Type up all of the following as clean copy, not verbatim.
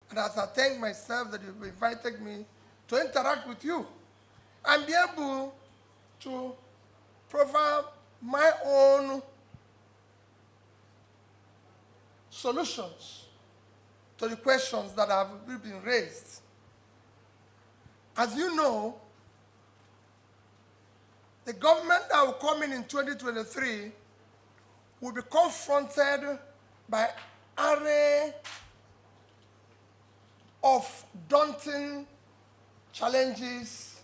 And as I thank myself that you've invited me to interact with you and be able to provide my own solutions to the questions that have been raised. As you know, the government that will come in 2023 will be confronted by an array of daunting challenges,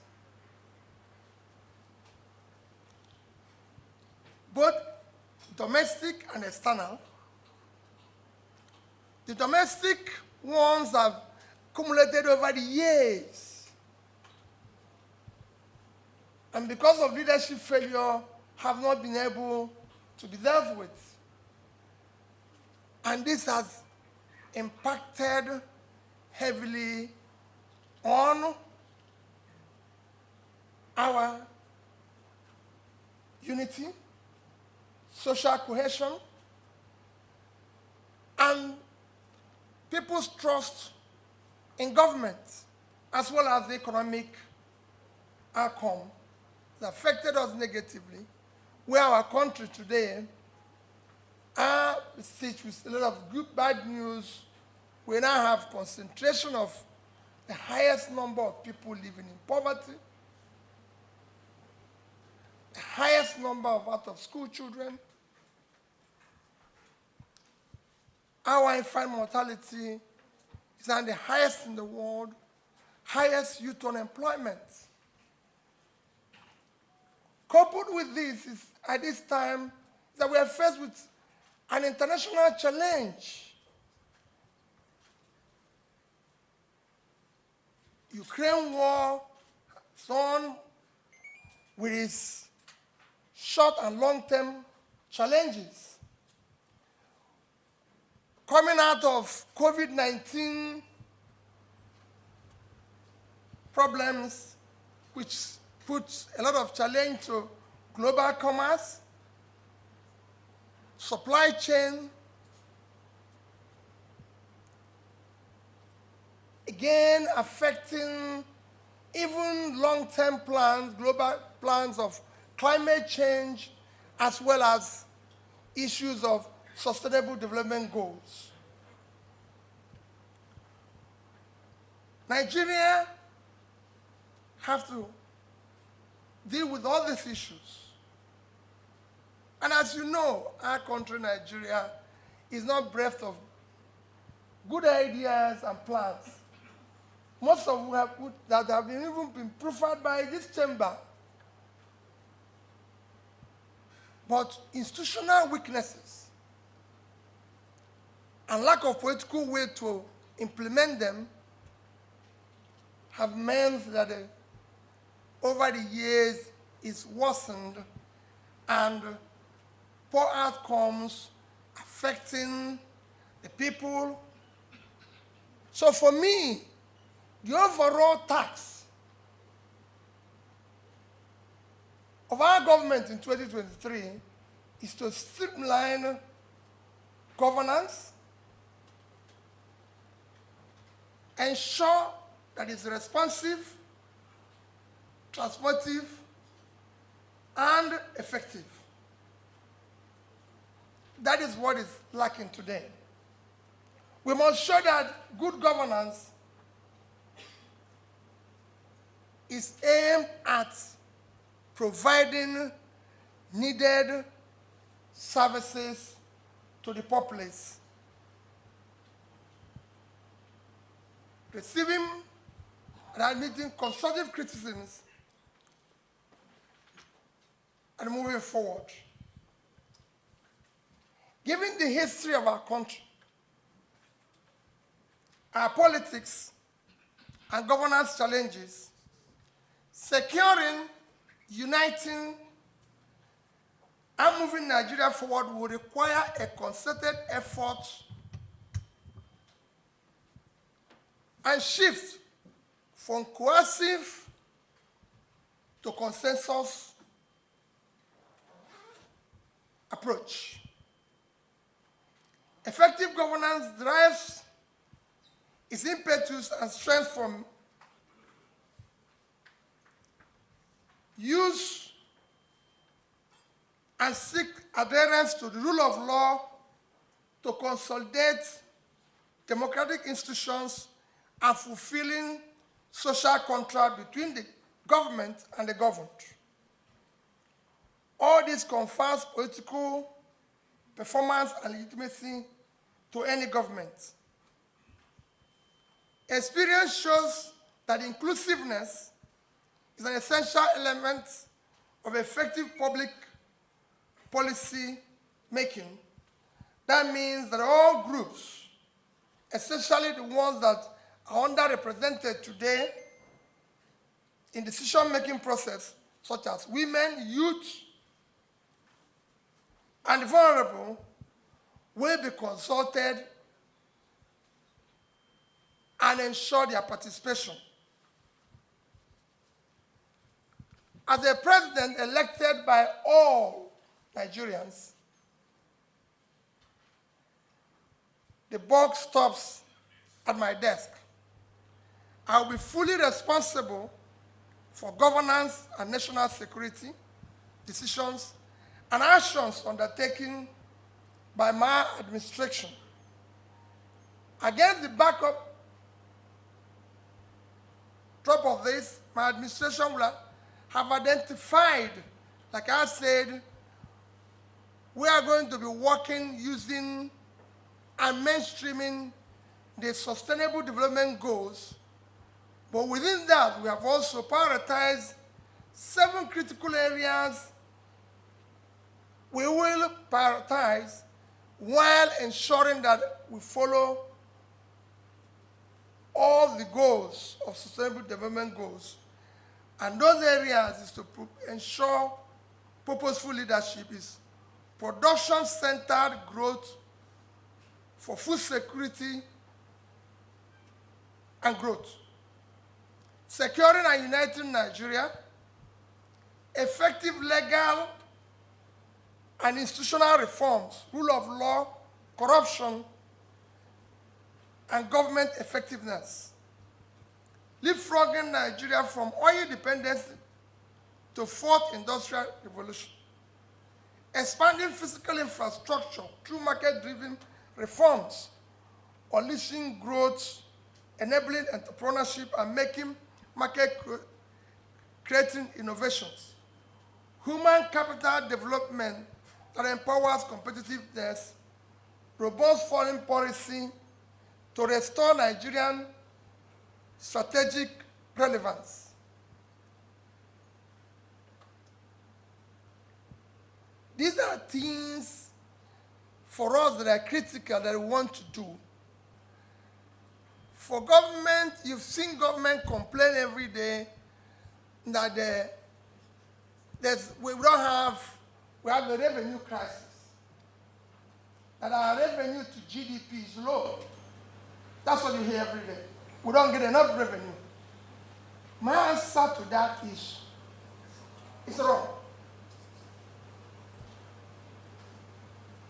both domestic and external. The domestic ones have accumulated over the years, and because of leadership failure, have not been able to be dealt with. And this has impacted heavily on our unity, social cohesion, and people's trust in government, as well as the economic outcome that affected us negatively, where our country today are besieged with a lot of good, bad news. We now have concentration of the highest number of people living in poverty, the highest number of out-of-school children. Our infant mortality is at the highest in the world, highest youth unemployment. Coupled with this is, at this time, that we are faced with an international challenge. Ukraine war has on with its short and long-term challenges. Coming out of COVID-19 problems, which puts a lot of challenge to global commerce, supply chain, again affecting even long-term plans, global plans of climate change, as well as issues of sustainable development goals. Nigeria have to deal with all these issues. And as you know, our country, Nigeria, is not bereft of good ideas and plans. Most of them that have even been proffered by this chamber. But institutional weaknesses and lack of political will to implement them have meant that over the years it's worsened and poor outcomes affecting the people. So for me, the overall task of our government in 2023 is to streamline governance, ensure that it's responsive, transformative, and effective. That is what is lacking today. We must show that good governance is aimed at providing needed services to the populace, receiving and admitting constructive criticisms, and moving forward. Given the history of our country, our politics, and governance challenges, securing, uniting, and moving Nigeria forward will require a concerted effort and shift from coercive to consensus approach. Effective governance drives its impetus and strength from use and seek adherence to the rule of law to consolidate democratic institutions and fulfilling social contract between the government and the governed. All this confers political performance and legitimacy to any government. Experience shows that inclusiveness is an essential element of effective public policy making. That means that all groups, especially the ones that are underrepresented today in decision-making process, such as women, youth, and the vulnerable, will be consulted and ensure their participation. As a president elected by all Nigerians, the buck stops at my desk. I will be fully responsible for governance and national security decisions and actions undertaken by my administration. Against the backdrop of this, my administration will have identified, like I said, we are going to be working using and mainstreaming the Sustainable Development Goals, but within that, we have also prioritized 7 critical areas we will prioritize while ensuring that we follow all the goals of Sustainable Development Goals. And those areas is to ensure purposeful leadership is production-centered growth for food security and growth, securing and uniting Nigeria, effective legal and institutional reforms, rule of law, corruption, and government effectiveness, leapfrogging Nigeria from oil dependency to 4th industrial revolution, expanding physical infrastructure through market-driven reforms, unleashing growth, enabling entrepreneurship, and making market-creating innovations, human capital development that empowers competitiveness, robust foreign policy to restore Nigerian strategic relevance. These are things for us that are critical that we want to do. For government, you've seen government complain every day that we have a revenue crisis, that our revenue to GDP is low. That's what you hear every day. We don't get enough revenue. My answer to that is, it's wrong.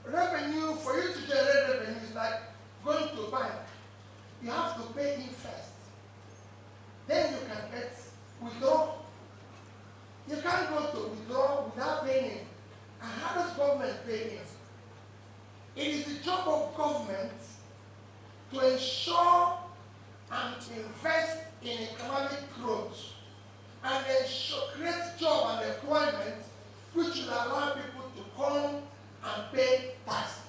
Revenue, for you to generate revenue is like going to a bank. You have to pay in first. Then you can get withdraw. You can't go to withdraw without paying in. And how does government pay in? It is the job of government to ensure and invest in economic growth and create job and employment which will allow people to come and pay taxes.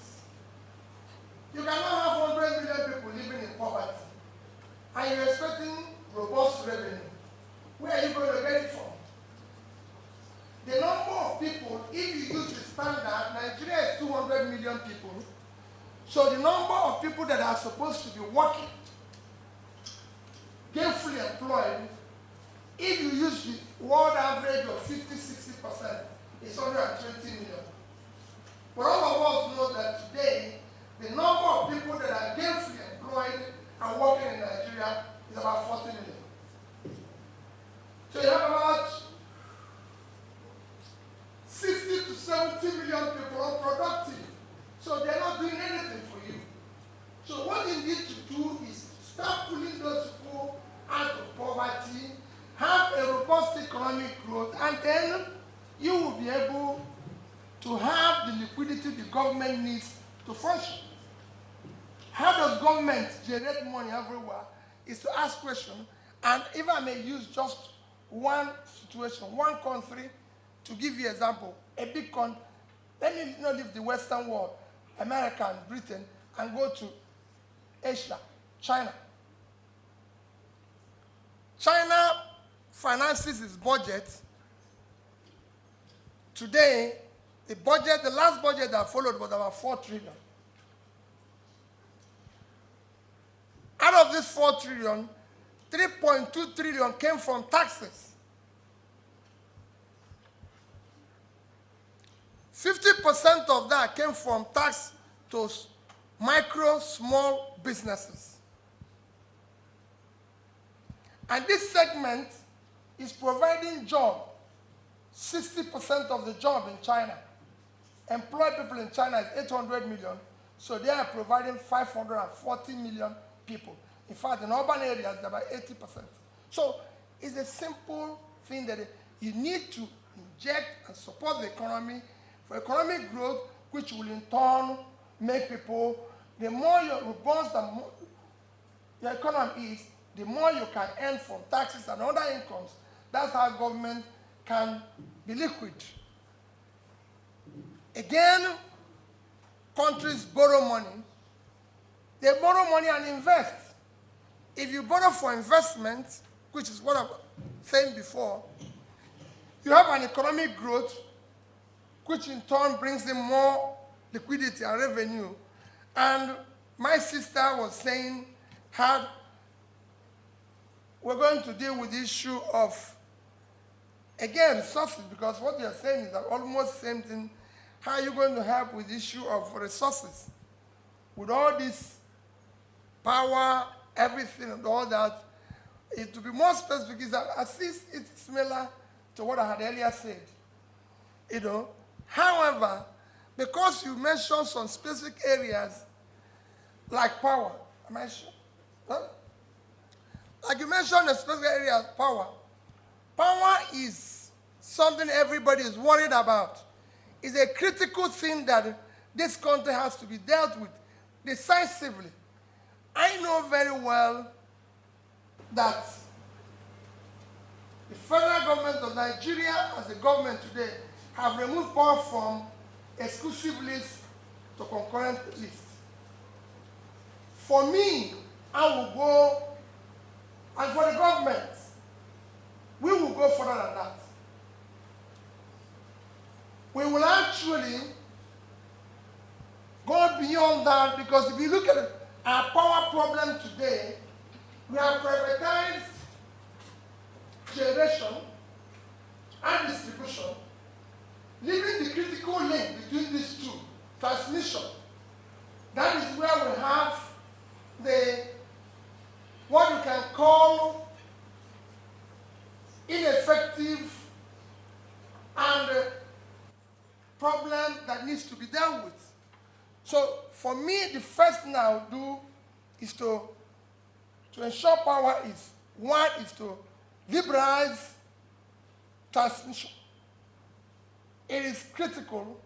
You cannot have 100 million people living in poverty and you're expecting robust revenue. Where are you going to get it from? The number of people, if you use the standard, Nigeria is 200 million people. So the number of people that are supposed to be working, gainfully employed, if you use the world average of 50-60%, it's 120 million. But all of us know that today, the number of people that are gainfully employed and working in Nigeria is about 40 million. So you have about 60 to 70 million people unproductive. So they're not doing anything for you. So what you need to do is start pulling those people out of poverty, have a robust economic growth, and then you will be able to have the liquidity the government needs to function. How does government generate money everywhere is to ask questions, and if I may use just one situation, one country, to give you an example, a big country, let me not leave the Western world, America and Britain, and go to Asia, China. China finances its budget. Today, the last budget that followed was about 4 trillion. Out of this 4 trillion, 3.2 trillion came from taxes. 50% of that came from tax to micro, small businesses. And this segment is providing jobs. 60% of the job in China. Employed people in China is 800 million, so they are providing 540 million people. In fact, in urban areas, they're about 80%. So it's a simple thing that you need to inject and support the economy for economic growth, which will in turn make people, the more robust your economy is, the more you can earn from taxes and other incomes. That's how government can be liquid. Again, countries borrow money. They borrow money and invest. If you borrow for investment, which is what I was saying before, you have an economic growth, which in turn brings in more liquidity and revenue. And my sister was saying how we're going to deal with the issue of, again, resources, because what you're saying is that almost the same thing. How are you going to help with the issue of resources? With all this power, everything and all that, to be more specific, is that it's similar to what I had earlier said. You know, however, because you mentioned some specific areas like power, am I sure? Huh? Like you mentioned a specific area of power. Power is something everybody is worried about. It's a critical thing that this country has to be dealt with decisively. I know very well that the federal government of Nigeria, as a government today, have removed power from exclusive list to concurrent list. For me, I will go, and for the government, we will go further than that. We will actually go beyond that, because if you look at our power problem today, we have privatized generation and distribution, leaving the critical link between these two, transmission. That is where we have what you can call ineffective and problem that needs to be dealt with. So for me, the first thing I will do is to ensure power is, one is to liberalize transmission. It is critical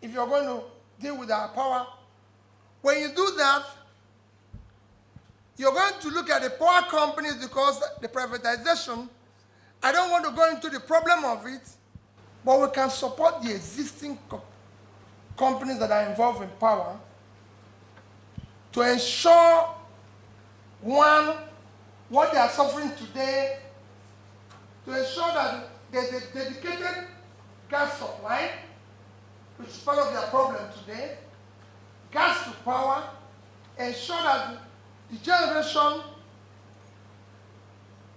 if you're going to deal with our power. When you do that, you're going to look at the power companies, because the privatization, I don't want to go into the problem of it, but we can support the existing companies that are involved in power to ensure, one, what they are suffering today, to ensure that there's a dedicated gas supply, which is part of their problem today, gas to power, ensure that the generation,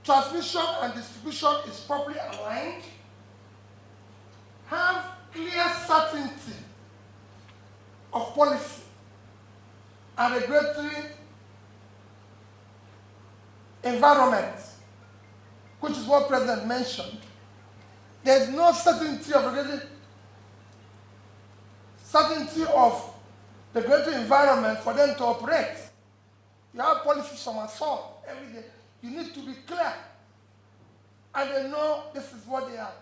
transmission and distribution is properly aligned, have clear certainty of policy and regulatory environment, which is what President mentioned. There's no certainty of the regulatory environment for them to operate. You have policies from assault every day. You need to be clear. And they know this is what they are.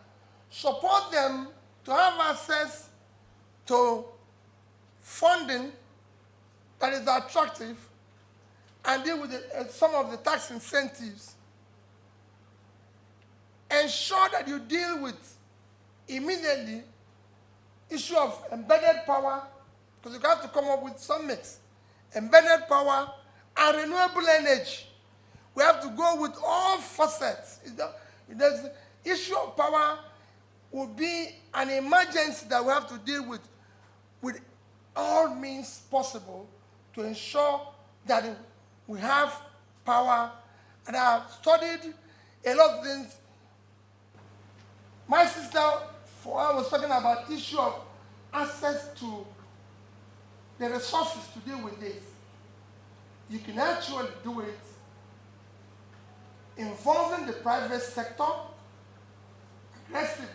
Support them to have access to funding that is attractive and deal with some of the tax incentives. Ensure that you deal with immediately issue of embedded power, because you have to come up with some mix. Embedded power and renewable energy. We have to go with all facets. The issue of power will be an emergency that we have to deal with all means possible to ensure that we have power. And I have studied a lot of things. My sister, I was talking about the issue of access to the resources to deal with this. You can actually do it involving the private sector aggressively.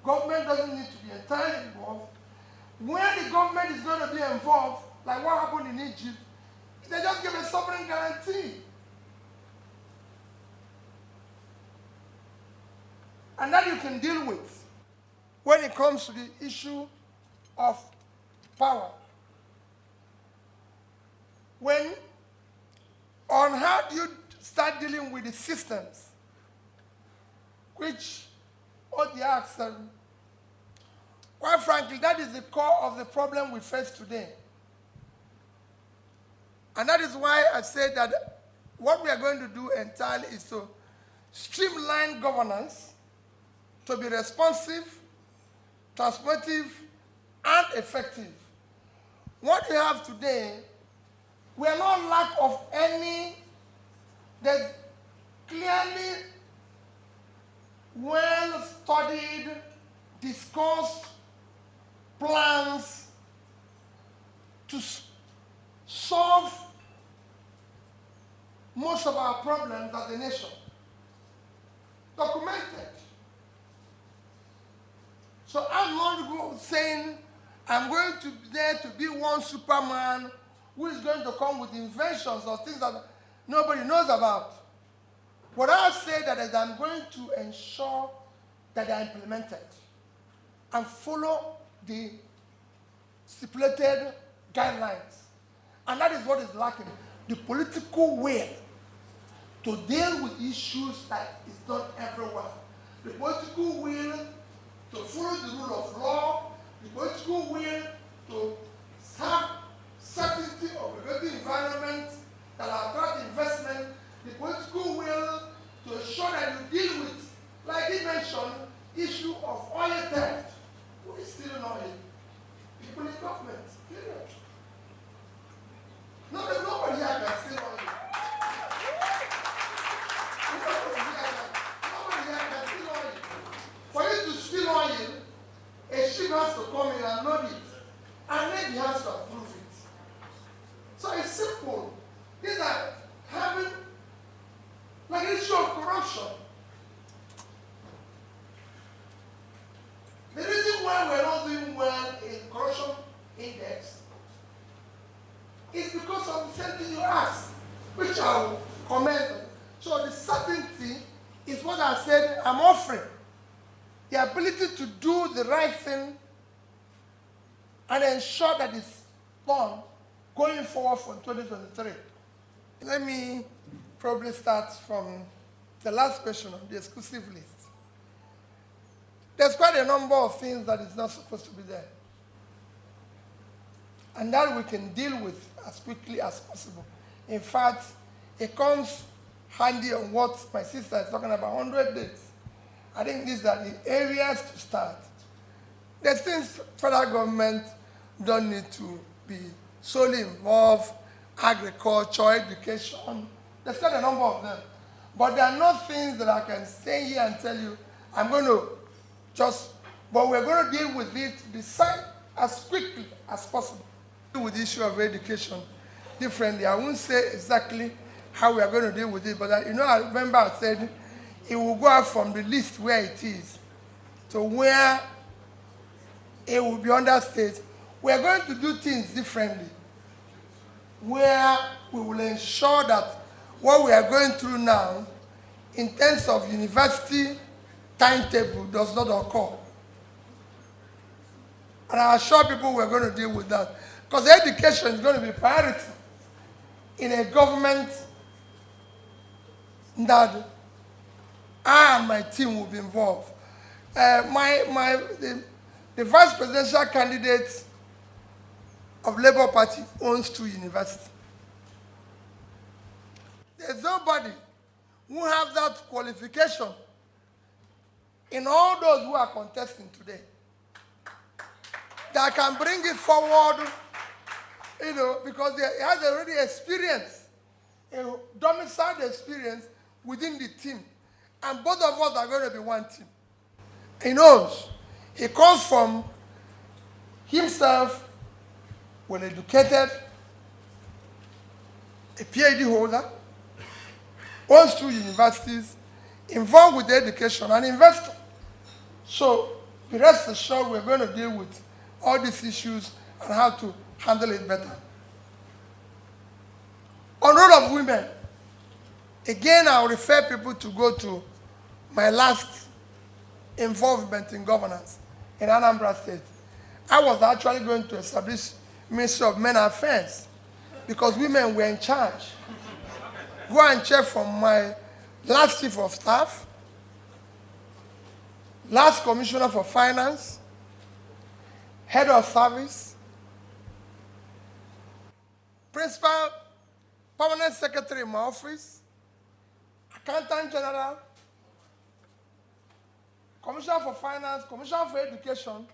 Government doesn't need to be entirely involved. When the government is going to be involved, like what happened in Egypt, they just give a sovereign guarantee. And that you can deal with when it comes to the issue of power. On how do you start dealing with the systems, which what they asked, quite frankly, that is the core of the problem we face today. And that is why I said that what we are going to do entirely is to streamline governance to be responsive, transformative, and effective. What we have today, we are not lack of any. There's clearly well-studied, discussed plans to solve most of our problems as a nation. Documented. So I'm not saying I'm going to be there to be one Superman who is going to come with inventions or things that nobody knows about. What I say that is I'm going to ensure that they are implemented and follow the stipulated guidelines. And that is what is lacking. The political will to deal with issues that is not everywhere. The political will to follow the rule of law, the political will to have certainty of regulatory environment that attract investment, the political will to ensure that you deal with, like he mentioned, issue of oil theft. Who is stealing oil? People in government, period. Nobody here can steal oil. Nobody here can steal oil. For you to steal oil, a ship has to come in and load it, and then he has to approve it. So it's simple. These are having like an issue of corruption. The reason why we're not doing well in corruption index is because of the same thing you asked, which I'll comment on. So the certainty is what I said I'm offering. The ability to do the right thing and ensure that it's done going forward from 2023. Let me probably start from the last question on the exclusive list. There's quite a number of things that is not supposed to be there. And that we can deal with as quickly as possible. In fact, it comes handy on what my sister is talking about, 100 days. I think these are the areas to start. There's things federal government don't need to be solely involved, agriculture, education. There's quite a number of them. But there are not things that I can say here and tell you, I'm going to but we're going to deal with it as quickly as possible. With the issue of education differently. I won't say exactly how we are going to deal with it, but I remember I said it will go out from the list where it is to where it will be under state. We are going to do things differently. where we will ensure that what we are going through now in terms of university timetable does not occur. And I assure people we're going to deal with that. Because education is going to be priority in a government that I and my team will be involved. The vice presidential candidate of Labour Party owns 2 universities. There's nobody who have that qualification in all those who are contesting today that can bring it forward, because he has already experience, a domiciled experience within the team. And both of us are going to be one team. He knows. He comes from himself, well-educated, a PhD holder, owns 2 universities, involved with education, an investor. So, be rest assured we're going to deal with all these issues and how to handle it better. On role of women, again, I'll refer people to go to my last involvement in governance in Anambra State. I was actually going to establish Ministry of Men Affairs because women were in charge. Go and check from my last chief of staff, last commissioner for finance, head of service, principal, permanent secretary in my office, accountant general, commissioner for finance, commissioner for education,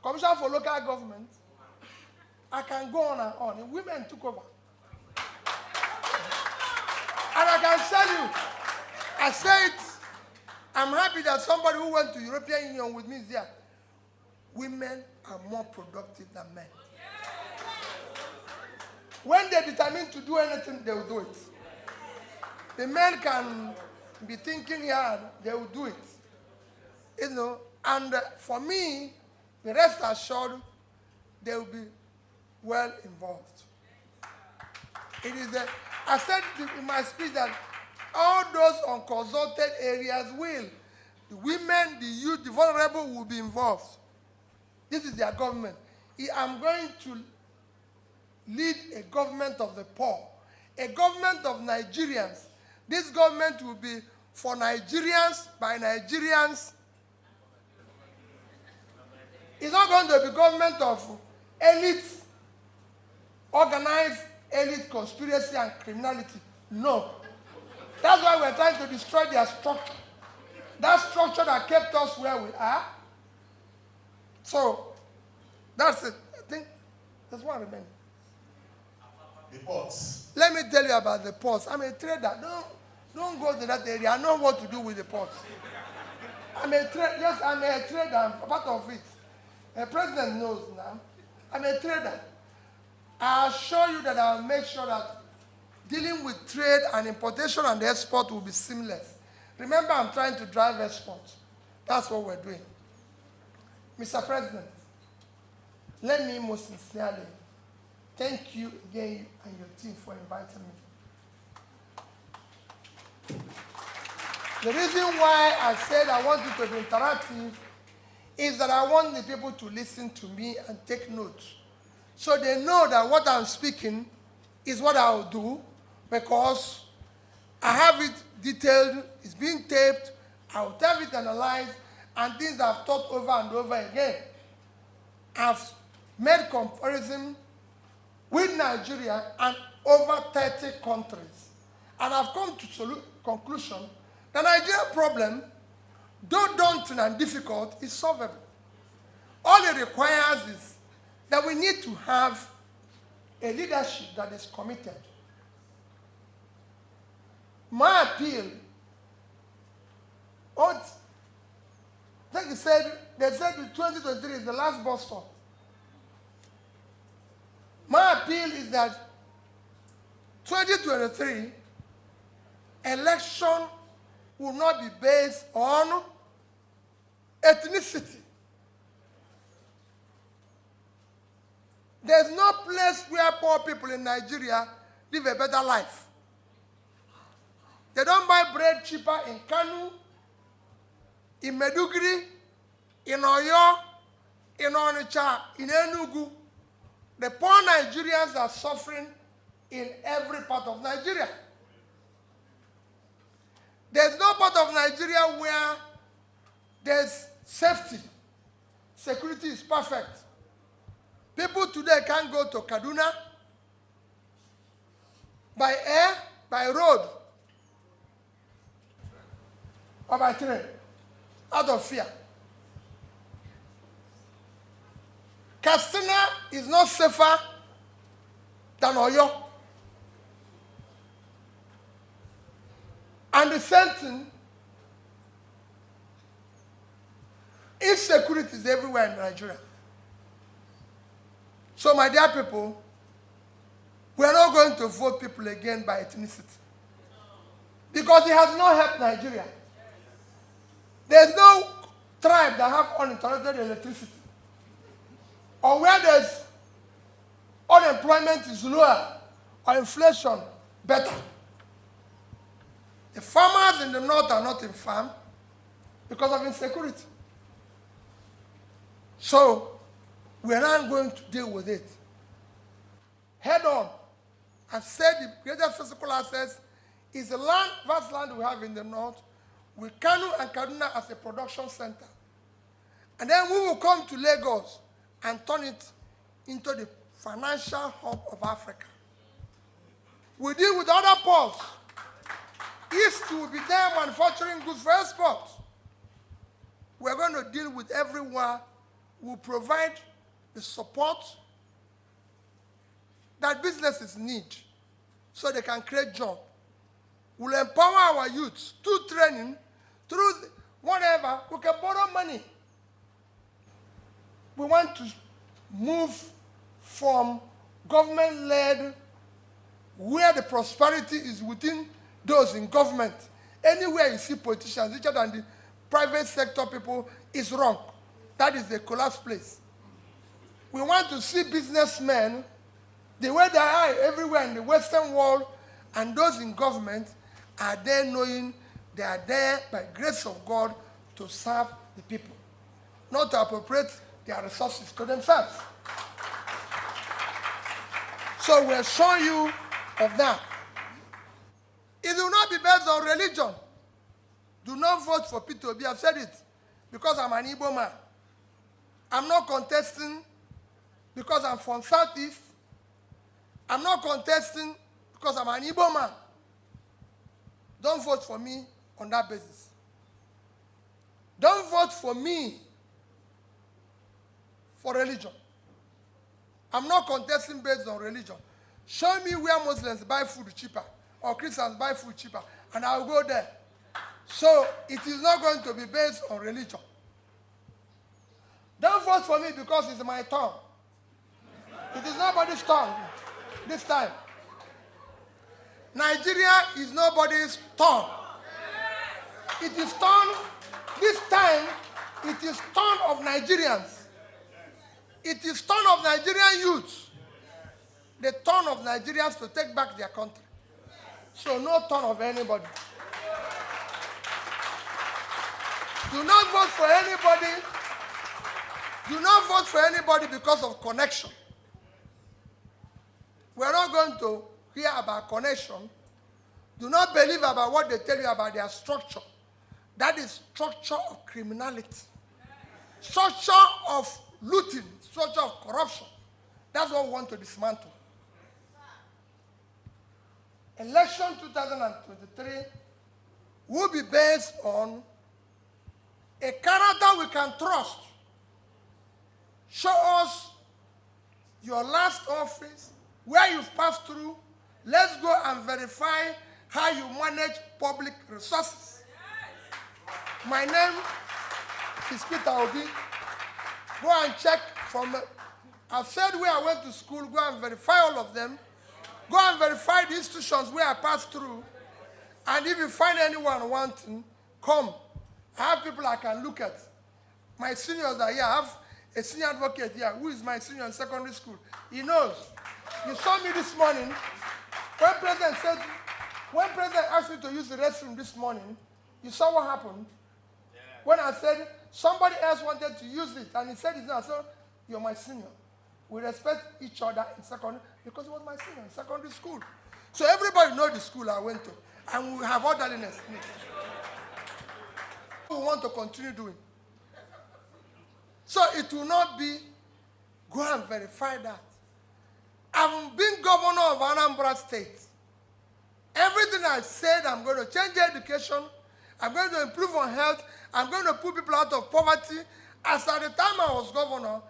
commissioner for local government. I can go on and on. Women took over. And I can tell you, I said, I'm happy that somebody who went to European Union with me is there. Women are more productive than men. When they're determined to do anything, they will do it. The men can be thinking hard, they will do it. And for me, the rest assured, they will be well involved. It is I said in my speech that all those unconsulted areas the women, the youth, the vulnerable will be involved. This is their government. I'm going to lead a government of the poor, a government of Nigerians. This government will be for Nigerians, by Nigerians. It's not going to be government of elites, organized elite conspiracy and criminality. No. That's why we're trying to destroy their structure. That structure that kept us where we are. So, that's it. I think that's one remaining. The ports. Let me tell you about the ports. I'm a trader. Don't go to that area. I know what to do with the ports. I'm a trader. Yes, I'm a trader. I'm part of it. The president knows now. I'm a trader. I assure you that I'll make sure that dealing with trade and importation and export will be seamless. Remember, I'm trying to drive export. That's what we're doing. Mr. President, let me most sincerely thank you again and your team for inviting me. The reason why I said I want it to be interactive is that I want the people to listen to me and take notes. So they know that what I'm speaking is what I'll do, because I have it detailed, it's being taped, I'll have it analyzed, and things I've thought over and over again. I've made comparison with Nigeria and over 30 countries. And I've come to conclusion that the Nigerian problem, though daunting and difficult, is solvable. All it requires is that we need to have a leadership that is committed. My appeal, they said 2023 is the last bus stop. My appeal is that 2023 election will not be based on ethnicity. There's no place where poor people in Nigeria live a better life. They don't buy bread cheaper in Kanu, in Meduguri, in Oyo, in Onitsha, in Enugu. The poor Nigerians are suffering in every part of Nigeria. There's no part of Nigeria where there's safety. Security is perfect. People today can't go to Kaduna by air, by road, or by train, out of fear. Katsina is not safer than Oyo. And the same thing, insecurity is everywhere in Nigeria. So, my dear people, we are not going to vote people again by ethnicity. Because it has not helped Nigeria. There's no tribe that have uninterrupted electricity. Or where there's unemployment is lower or inflation better. The farmers in the north are not in farm because of insecurity. So, we are not going to deal with it head on. I've said the greatest physical access is the land, vast land we have in the north, with Kanu and Kaduna as a production center. And then we will come to Lagos and turn it into the financial hub of Africa. We deal with other ports. East will be there manufacturing goods for export. We're going to deal with everyone who provide the support that businesses need so they can create jobs. We'll empower our youths through training, through whatever. We can borrow money. We want to move from government-led, where the prosperity is within those in government. Anywhere you see politicians richer than the private sector people is wrong. That is a collapsed place. We want to see businessmen the way they are everywhere in the Western world, and those in government are there knowing they are there by grace of God to serve the people, not to appropriate their resources to themselves. So we'll show you of that. It will not be based on religion. Do not vote for Peter Obi. I've said it because I'm an Igbo man. I'm not contesting because I'm from Southeast. I'm not contesting because I'm an Igbo man. Don't vote for me on that basis. Don't vote for me for religion. I'm not contesting based on religion. Show me where Muslims buy food cheaper or Christians buy food cheaper, and I'll go there. So it is not going to be based on religion. Don't vote for me because it's my turn. It is nobody's turn this time. Nigeria is nobody's turn. It is turn, this time, it is turn of Nigerians. It is turn of Nigerian youths. The turn of Nigerians to take back their country. So no turn of anybody. Do not vote for anybody. Do not vote for anybody because of connection. We are not going to hear about connection. Do not believe about what they tell you about their structure. That is structure of criminality. Structure of looting. Structure of corruption. That's what we want to dismantle. Election 2023 will be based on a character we can trust. Show us your last office, where you've passed through. Let's go and verify how you manage public resources. My name is Peter Obi. Go and check from, I've said where I went to school, go and verify all of them. Go and verify the institutions where I passed through. And if you find anyone wanting, come. I have people I can look at. My seniors are here. I have a senior advocate here, who is my senior in secondary school. He knows. You saw me this morning. When President asked me to use the restroom this morning, you saw what happened? Yeah. When I said, somebody else wanted to use it, and he said it, I said, you're my senior. We respect each other in secondary, because he was my senior in secondary school. So everybody knows the school I went to, and we have orderliness in it. We want to continue doing. So it will not be, go and verify that. I've been governor of Anambra State. Everything I said, I'm going to change education, I'm going to improve on health, I'm going to put people out of poverty. As at the time I was governor,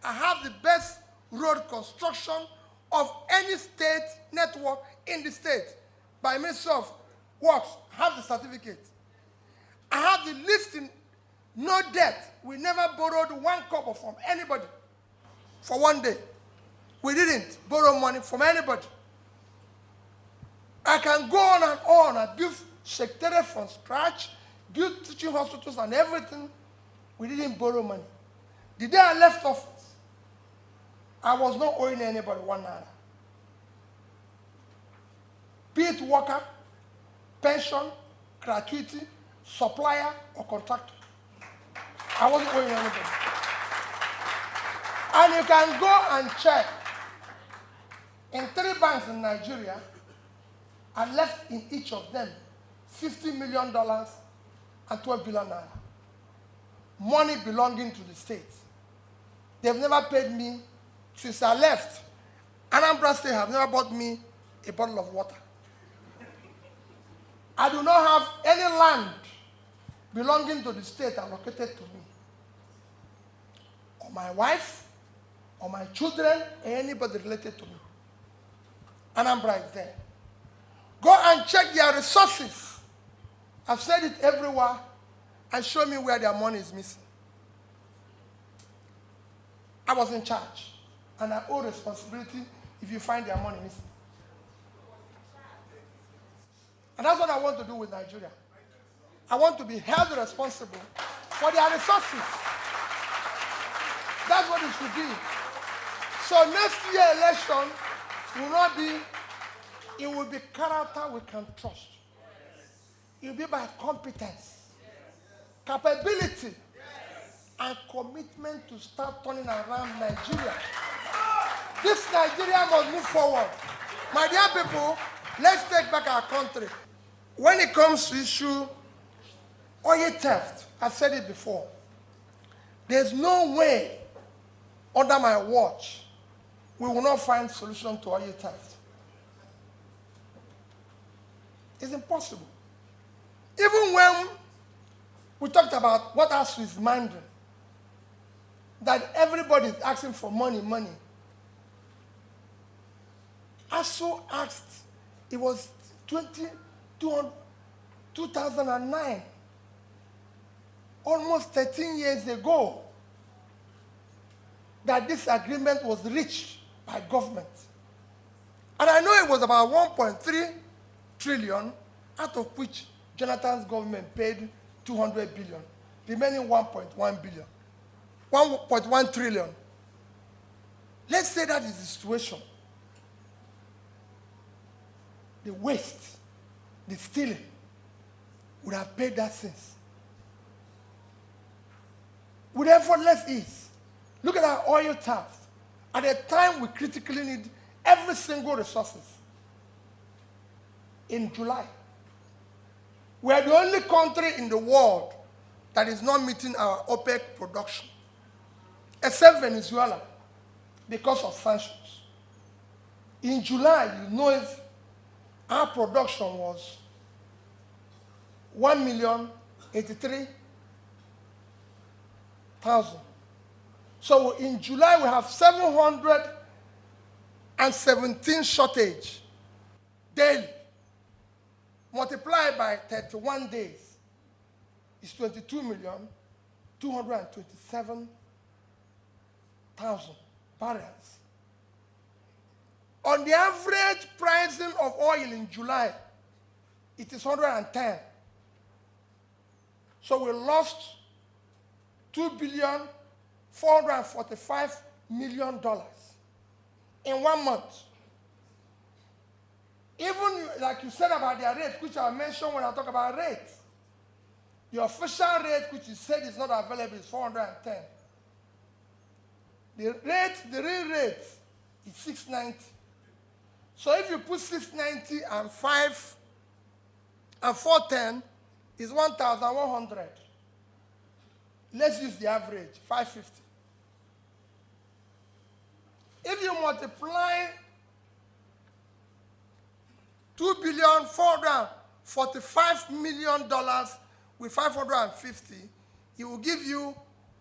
I have the best road construction of any state network in the state. By Ministry of Works, I have the certificate. I have the listing, no debt. We never borrowed 1 kobo from anybody for 1 day. We didn't borrow money from anybody. I can go on and on. I built secretariat from scratch, built teaching hospitals and everything. We didn't borrow money. The day I left office, I was not owing anybody 1 naira. Be it worker, pension, gratuity, supplier, or contractor. I wasn't owing anybody. And you can go and check. In 3 banks in Nigeria, I left in each of them $50 million and 12 billion naira. Money belonging to the state. They've never paid me since I left. Anambra State have never bought me a bottle of water. I do not have any land belonging to the state allocated to me, or my wife, or my children, or anybody related to me. Anambra is there. Go and check their resources. I've said it everywhere, and show me where their money is missing. I was in charge, and I owe responsibility if you find their money missing. And that's what I want to do with Nigeria. I want to be held responsible for their resources. That's what it should be. So next year election will not be, it will be character we can trust. It will be by competence, capability, and commitment to start turning around Nigeria. This Nigeria must move forward. My dear people, let's take back our country. When it comes to issue oil theft, I've said it before, there's no way under my watch we will not find solution to oil theft. It's impossible. Even when we talked about what ASUU is demanding, that everybody is asking for money. ASUU asked, it was 2009, almost 13 years ago, that this agreement was reached by government. And I know it was about 1.3 trillion, out of which Jonathan's government paid 200 billion, remaining 1.1 billion, 1.1 trillion. Let's say that is the situation. The waste, the stealing, would have paid that since. With effortless ease. Look at our oil theft. At a time we critically need every single resources. In July, we are the only country in the world that is not meeting our OPEC production, except Venezuela, because of sanctions. In July, you know, if our production was 1,083,000. So in July, we have 717 shortage daily. Multiplied by 31 days is 22,227,000 barrels. On the average pricing of oil in July, it is 110. So we lost $445 million in 1 month. Even like you said about their rate, which I mentioned when I talk about rates, the official rate, which you said is not available, is 410. The real rate is 690. So if you put 690 and 5 and 410 is 1,100. Let's use the average, 550. If you multiply $2,445 million with 550, it will give you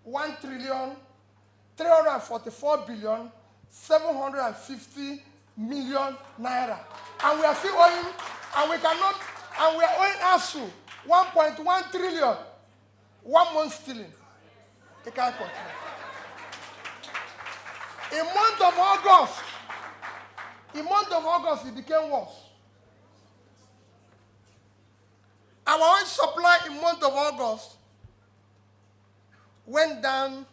1,344,750 million naira. And we are still owing, and we are owing ASU 1.1 trillion. 1 month stealing. It can't continue. In month of August, it became worse. Our oil supply in month of August went down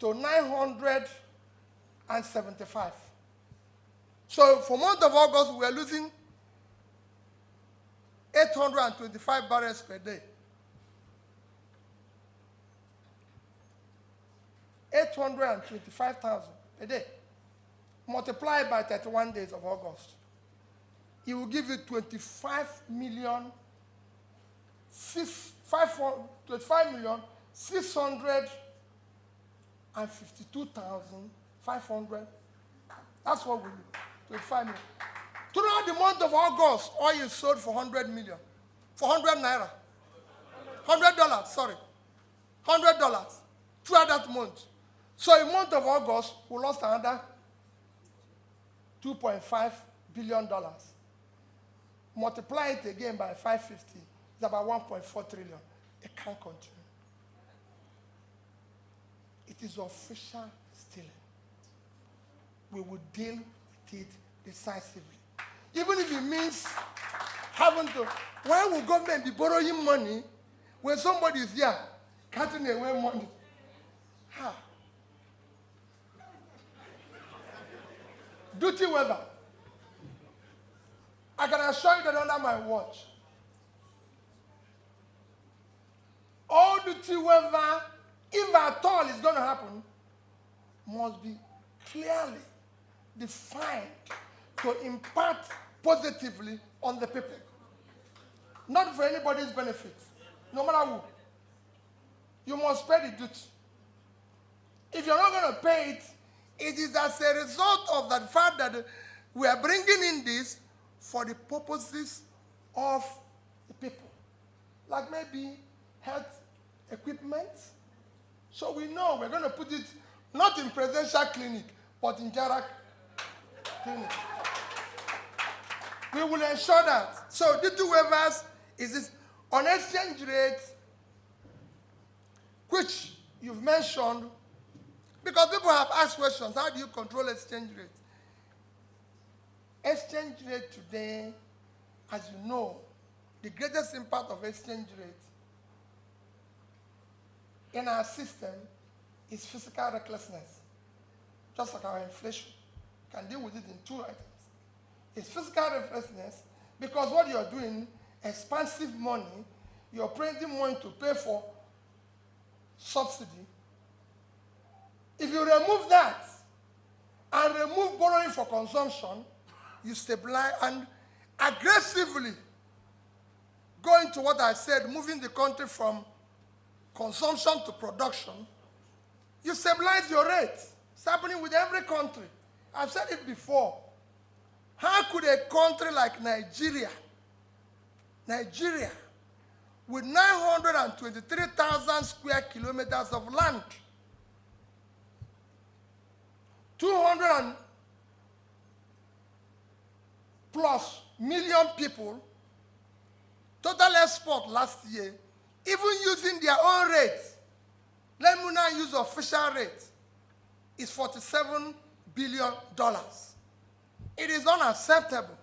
to 975. So for month of August, we were losing 825 barrels per day. 825,000 a day. Multiplied by 31 days of August. It will give you 25,652,500. That's what we do. 25 million. Throughout the month of August, oil is sold for 100 million. For 100 naira. $100, sorry. $100 throughout that month. So in the month of August, we lost another $2.5 billion. Multiply it again by 550, it's about 1.4 trillion. It can't continue. It is official stealing. We will deal with it decisively. Even if it means having to, why will government be borrowing money when somebody is here cutting away money? How? Duty waiver. I can assure you that under my watch, all duty waiver, if at all is going to happen, must be clearly defined to impact positively on the people. Not for anybody's benefit, no matter who. You must pay the duty. If you're not going to pay it, it is as a result of the fact that we are bringing in this for the purposes of the people. Like maybe health equipment. So we know we're going to put it not in presidential clinic, but in Jarak clinic. We will ensure that. So duty waivers is this on exchange rate, which you've mentioned, because people have asked questions, how do you control exchange rate? Exchange rate today, as you know, the greatest impact of exchange rate in our system is physical recklessness. Just like our inflation. You can deal with it in 2 items. It's physical recklessness because what you're doing, expensive money, you're printing money to pay for subsidy. If you remove that and remove borrowing for consumption, you stabilize and aggressively go into what I said, moving the country from consumption to production, you stabilize your rate. It's happening with every country. I've said it before. How could a country like Nigeria, with 923,000 square kilometers of land, 200+ million people, total export last year, even using their own rate, let me now use official rate, is $47 billion. It is unacceptable.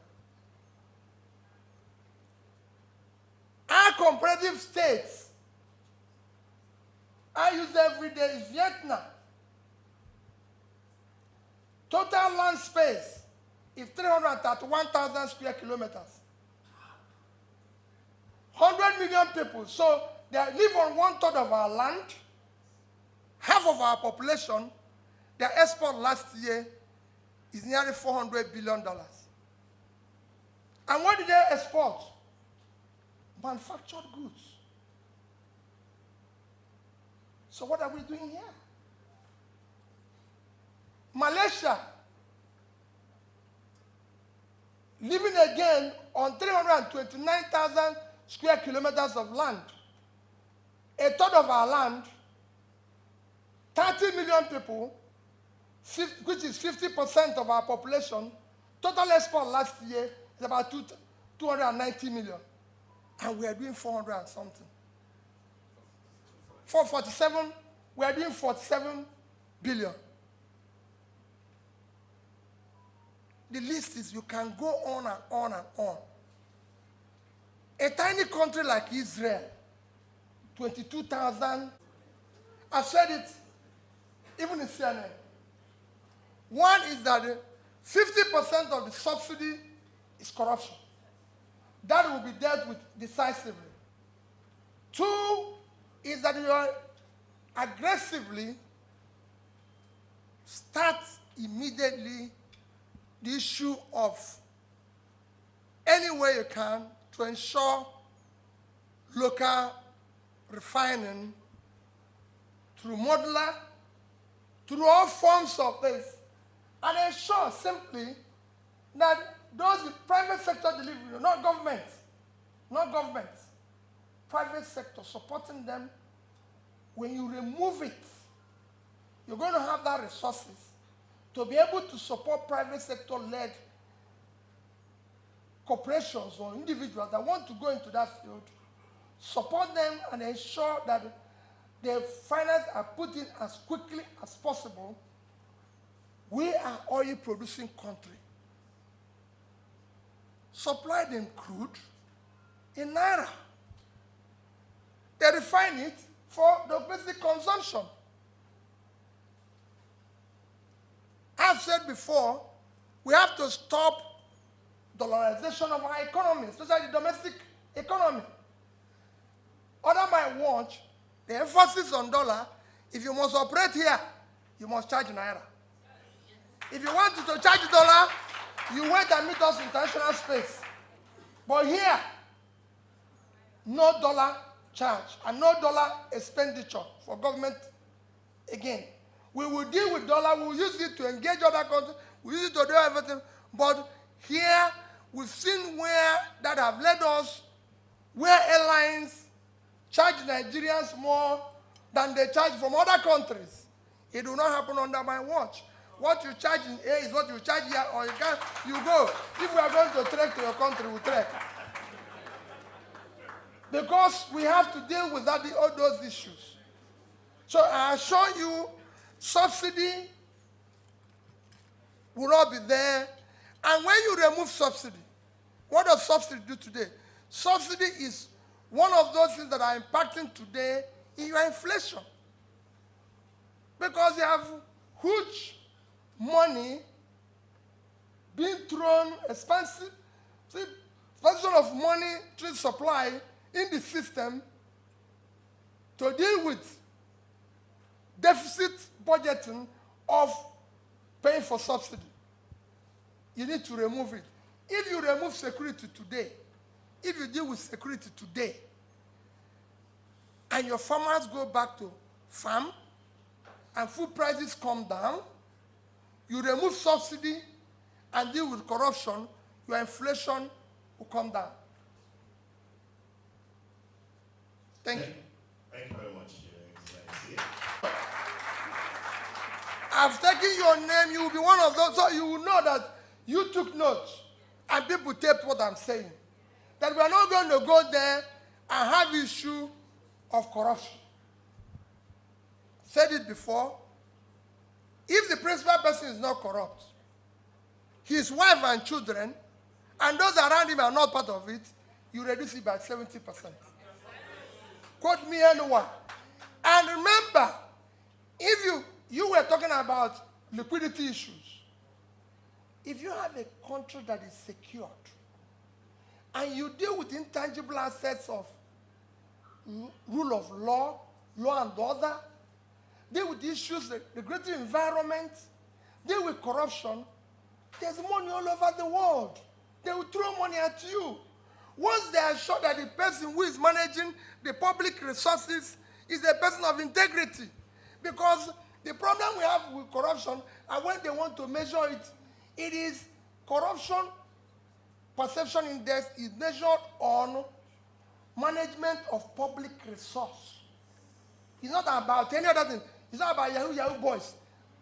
Our comparative states I use every day is Vietnam. Total land space is 331,000 square kilometers. 100 million people. So they live on 1/3 of our land, half of our population. Their export last year is nearly $400 billion. And what did they export? Manufactured goods. So what are we doing here? Malaysia, living again on 329,000 square kilometers of land. 1/3 of our land, 30 million people, which is 50% of our population. Total export last year is about 290 million. And we are doing 400 and something. 447, we are doing 47 billion. The list is, you can go on and on and on. A tiny country like Israel, 22,000. I said it even in CNN. One is that 50% of the subsidy is corruption. That will be dealt with decisively. 2 is that you are aggressively start immediately the issue of any way you can to ensure local refining through modular, through all forms of this, and ensure simply that those private sector delivery, not government, private sector supporting them, when you remove it, you're going to have that resources to be able to support private sector-led corporations or individuals that want to go into that field, support them and ensure that their finance are put in as quickly as possible. We are oil-producing country. Supply them crude in Naira. They refine it for domestic consumption. I've said before, we have to stop dollarization of our economy, especially the domestic economy. Under my watch, the emphasis on dollar, if you must operate here, you must charge Naira. If you want to charge dollar, you wait and meet us in international space. But here, no dollar charge and no dollar expenditure for government again. We will deal with dollar, we will use it to engage other countries, we use it to do everything. But here, we've seen where that have led us, where airlines charge Nigerians more than they charge from other countries. It will not happen under my watch. What you charge in A is what you charge here, or you can't, you go. If we are going to trek to your country, we trek. Because we have to deal with all those issues. So I assure you, subsidy will not be there. And when you remove subsidy, what does subsidy do today? Subsidy is one of those things that are impacting today in your inflation. Because you have huge money being thrown, expansion of money to supply in the system to deal with deficit budgeting of paying for subsidy. You need to remove it. If you remove security today, if you deal with security today, and your farmers go back to farm, and food prices come down, you remove subsidy and deal with corruption, your inflation will come down. Thank you. Thank you very much, Your Excellency. I've taken your name. You will be one of those, so you will know that you took notes and people taped what I'm saying. That we are not going to go there and have issue of corruption. Said it before. If the principal person is not corrupt, his wife and children, and those around him are not part of it, you reduce it by 70%. Quote me anyone. And And remember, if you were talking about liquidity issues, if you have a country that is secured and you deal with intangible assets of rule of law, law and order, deal with issues, regulatory environment, deal with corruption, there's money all over the world. They will throw money at you. Once they are sure that the person who is managing the public resources is a person of integrity. Because the problem we have with corruption, and when they want to measure it, it is corruption perception index is measured on management of public resource. It's not about any other thing. It's not about Yahoo boys.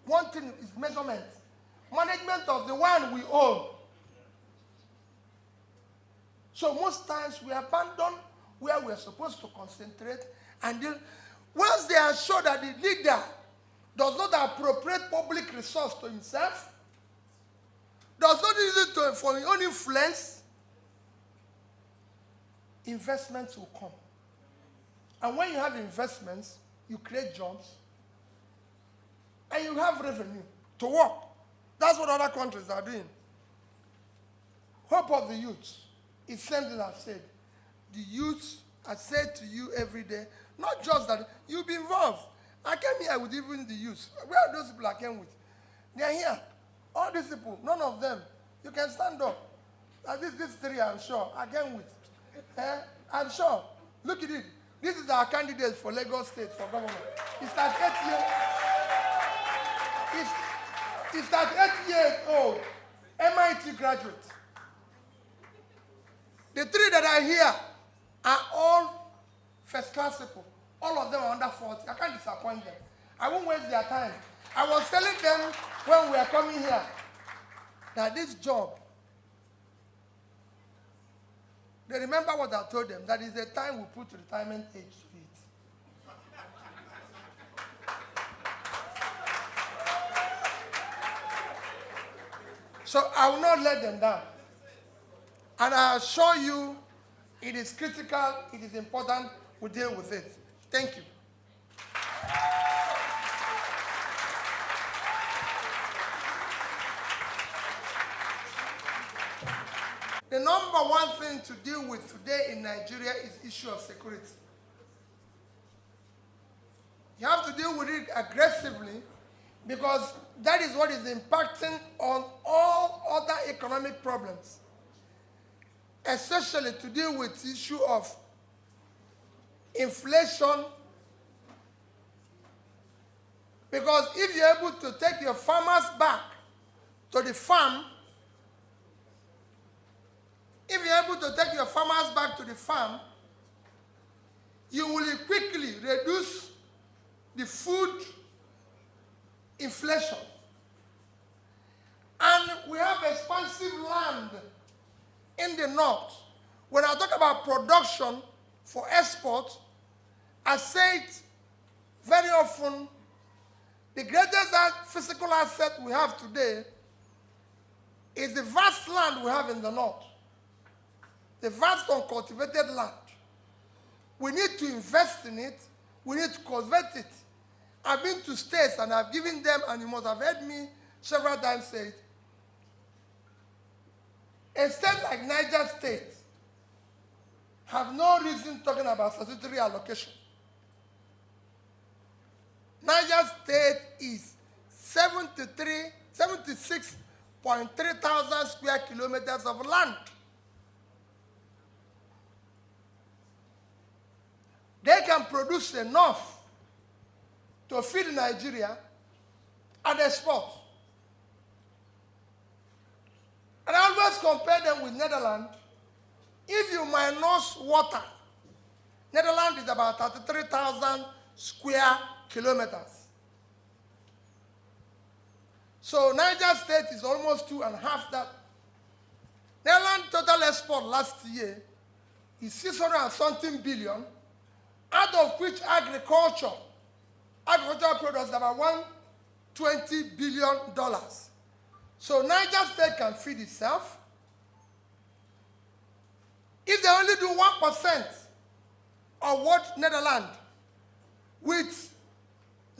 One thing is measurement. Management of the one we own. So most times we abandon where we are supposed to concentrate and deal. Once they are sure that the leader does not appropriate public resource to himself, does not use it for his own influence, investments will come. And when you have investments, you create jobs, and you have revenue to work. That's what other countries are doing. Hope of the youth is same thing I've said. The youth, I said to you every day, not just that, you'll be involved. I came here with even the youth. Where are those people I came with? They are here. All these people, none of them. You can stand up. These three, I'm sure, I came with. I'm sure. Look at it. This is our candidate for Lagos State for government. He's 38 years. He's 38 years old. MIT graduate. The three that are here are all first-class people. All of them are under 40. I can't disappoint them. I won't waste their time. I was telling them when we are coming here that this job, they remember what I told them, that is the time we put retirement age to it. So I will not let them down. And I assure you, it is critical, it is important, we deal with it. Thank you. The number one thing to deal with today in Nigeria is issue of security. You have to deal with it aggressively because that is what is impacting on all other economic problems, especially to deal with the issue of inflation. Because if you're able to take your farmers back to the farm, you will quickly reduce the food inflation. And we have expansive land in the north. When I talk about production for export, I say it very often, the greatest physical asset we have today is the vast land we have in the north. The vast uncultivated land. We need to invest in it. We need to cultivate it. I've been to states and I've given them, and you must have heard me several times say it. A state like Niger State have no reason talking about statutory allocation. Niger State is 76.3 thousand square kilometers of land. They can produce enough to feed Nigeria and export. And I always compare them with Netherlands. If you minus water, Netherlands is about 33,000 square kilometers. So Niger State is almost 2.5 that. Netherlands total export last year is 600 and something billion, out of which agricultural products about $120 billion. So Niger State can feed itself. If they only do 1% of what Netherlands, with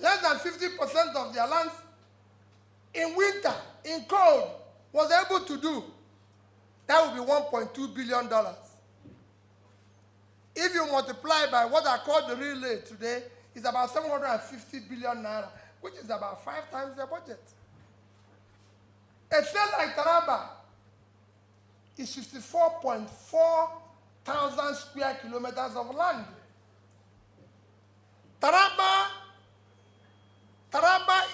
less than 50% of their lands in winter, in cold, was able to do, that would be $1.2 billion. If you multiply by what I call the real rate today, it's about 750 billion naira, which is about 5 times the budget. A state like Taraba is 54.4 thousand square kilometers of land. Taraba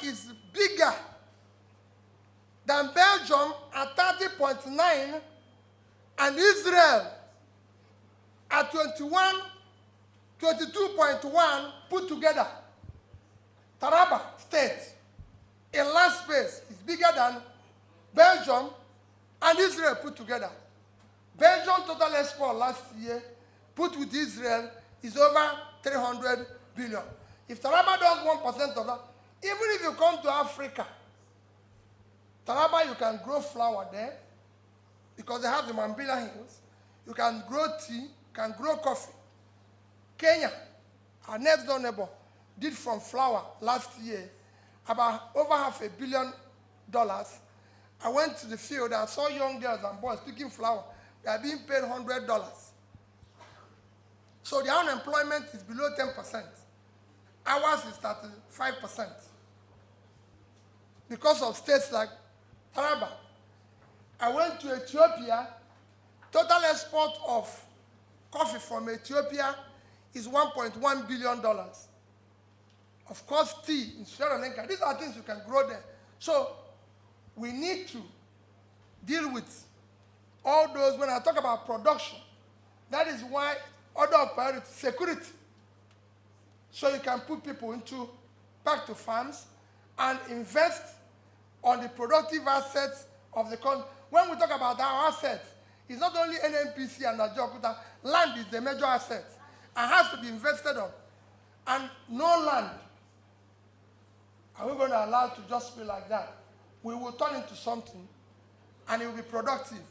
is bigger than Belgium at 30.9 and Israel at 22.1 put together. Taraba state in land space is bigger than Belgium and Israel put together. Belgium total export last year, put with Israel, is over 300 billion. If Taraba does 1% of that, even if you come to Africa, Taraba, you can grow flour there because they have the Mambila Hills. You can grow tea, you can grow coffee. Kenya, our next door neighbor, did from flour last year about over $500 million. I went to the field and saw young girls and boys picking flour. They are being paid $100. So the unemployment is below 10%. Ours is 35%. Because of states like Taraba. I went to Ethiopia. Total export of coffee from Ethiopia is $1.1 billion. Of course, tea in Sri Lanka. These are things you can grow there. So we need to deal with all those. When I talk about production, that is why order of priority, security. So you can put people back to farms and invest on the productive assets of the country. When we talk about our assets, it's not only NNPC and Ajaokuta. Land is the major asset and has to be invested on. And no land are we going to allow to just be like that. We will turn into something and it will be productive.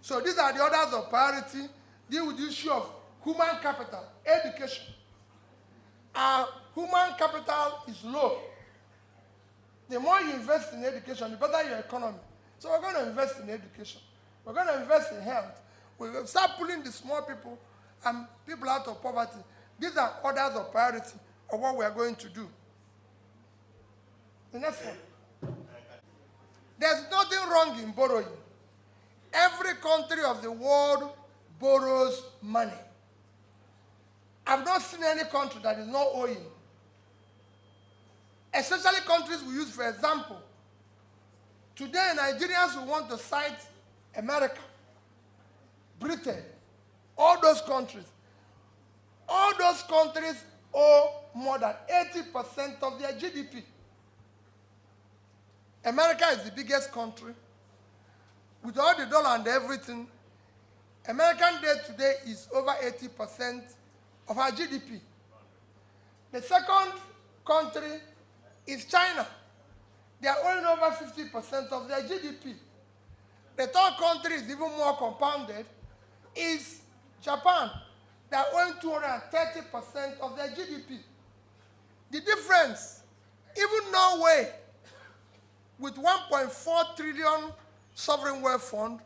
So these are the orders of priority. Deal with the issue of human capital, education. Our human capital is low. The more you invest in education, the better your economy. So we're going to invest in education. We're going to invest in health. We will start pulling the small people and people out of poverty. These are orders of priority of what we are going to do. The next one. There's nothing wrong in borrowing. Every country of the world borrows money. I've not seen any country that is not owing. Especially countries we use for example. Today, Nigerians will want to cite America, Britain, all those countries. All those countries owe more than 80% of their GDP. America is the biggest country. With all the dollar and everything, American debt today is over 80% of our GDP. The second country is China. They are owing over 50% of their GDP. The third country is even more compounded, is Japan. They are owing 230% of their GDP. The difference, even Norway, with 1.4 trillion sovereign wealth fund,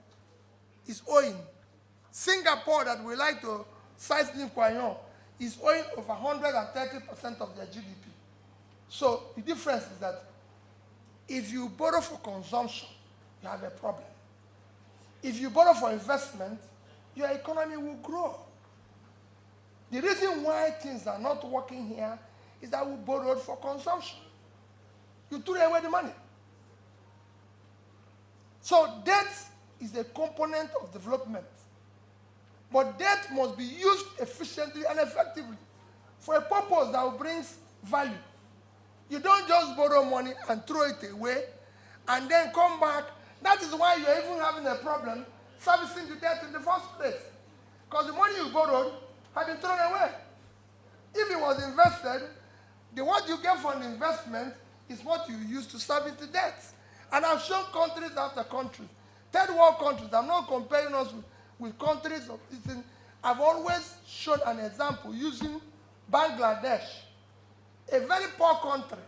is owing. Singapore, that we like to cite Lim Kuan Yew, is owing over 130% of their GDP. So the difference is that if you borrow for consumption, you have a problem. If you borrow for investment, your economy will grow. The reason why things are not working here is that we borrowed for consumption. You threw away the money. So debt is a component of development. But debt must be used efficiently and effectively for a purpose that brings value. You don't just borrow money and throw it away and then come back. That is why you're even having a problem servicing the debt in the first place. Because the money you borrowed had been thrown away. If it was invested, what you get from the investment is what you use to service the debt. And I've shown countries after countries. Third world countries, I'm not comparing us with countries of this thing. I've always shown an example using Bangladesh. A very poor country.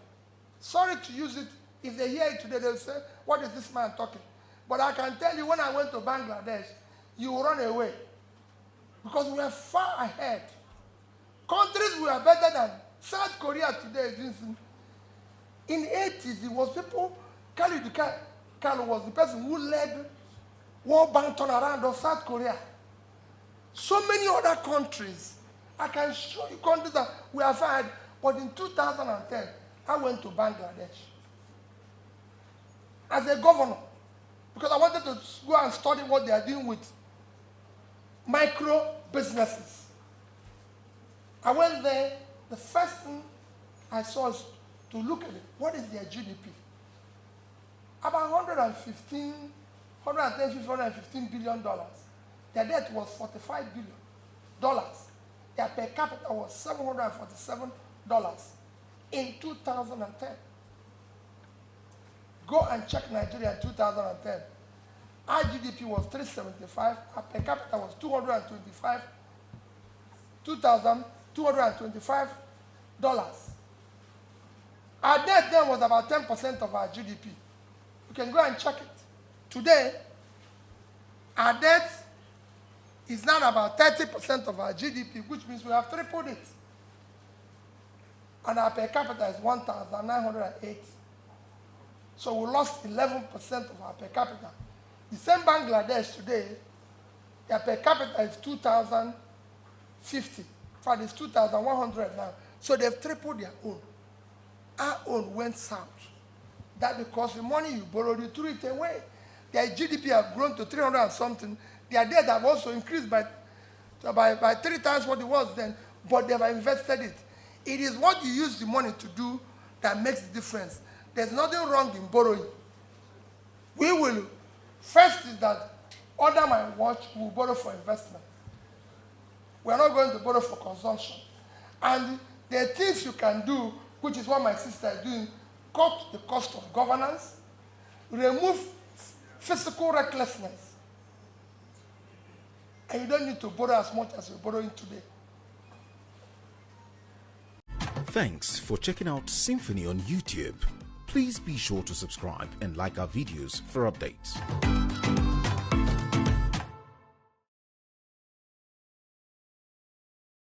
Sorry to use it. If they hear it today, they'll say, what is this man talking? But I can tell you, when I went to Bangladesh, you will run away. Because we are far ahead. Countries were better than South Korea today. In the 80s, it was people, Khalid Kalo was the person who led World Bank turnaround of South Korea. So many other countries. I can show you countries that we have had, but in 2010, I went to Bangladesh as a governor because I wanted to go and study what they are doing with micro businesses. I went there, the first thing I saw is to look at it. What is their GDP? About $115 billion. Their debt was $45 billion. Their per capita was $747 in 2010. Go and check Nigeria in 2010. Our GDP was $375. Our per capita was $225. Our debt then was about 10% of our GDP. You can go and check it. Today, our debt is now about 30% of our GDP, which means we have tripled it. And our per capita is 1,908. So we lost 11% of our per capita. The same Bangladesh today, their per capita is 2,050. In fact, it's 2,100 now. So they've tripled their own. Our own went south. That because the money you borrowed, you threw it away. Their GDP have grown to 300 and something. Their debt have also increased by 3 times what it was then, but they've invested it. It is what you use the money to do that makes the difference. There's nothing wrong in borrowing. We will, first is that under my watch, we'll borrow for investment. We're not going to borrow for consumption. And there are things you can do, which is what my sister is doing, cut the cost of governance, remove physical recklessness. And you don't need to borrow as much as you're borrowing today. Thanks for checking out Symphony on YouTube. Please be sure to subscribe and like our videos for updates.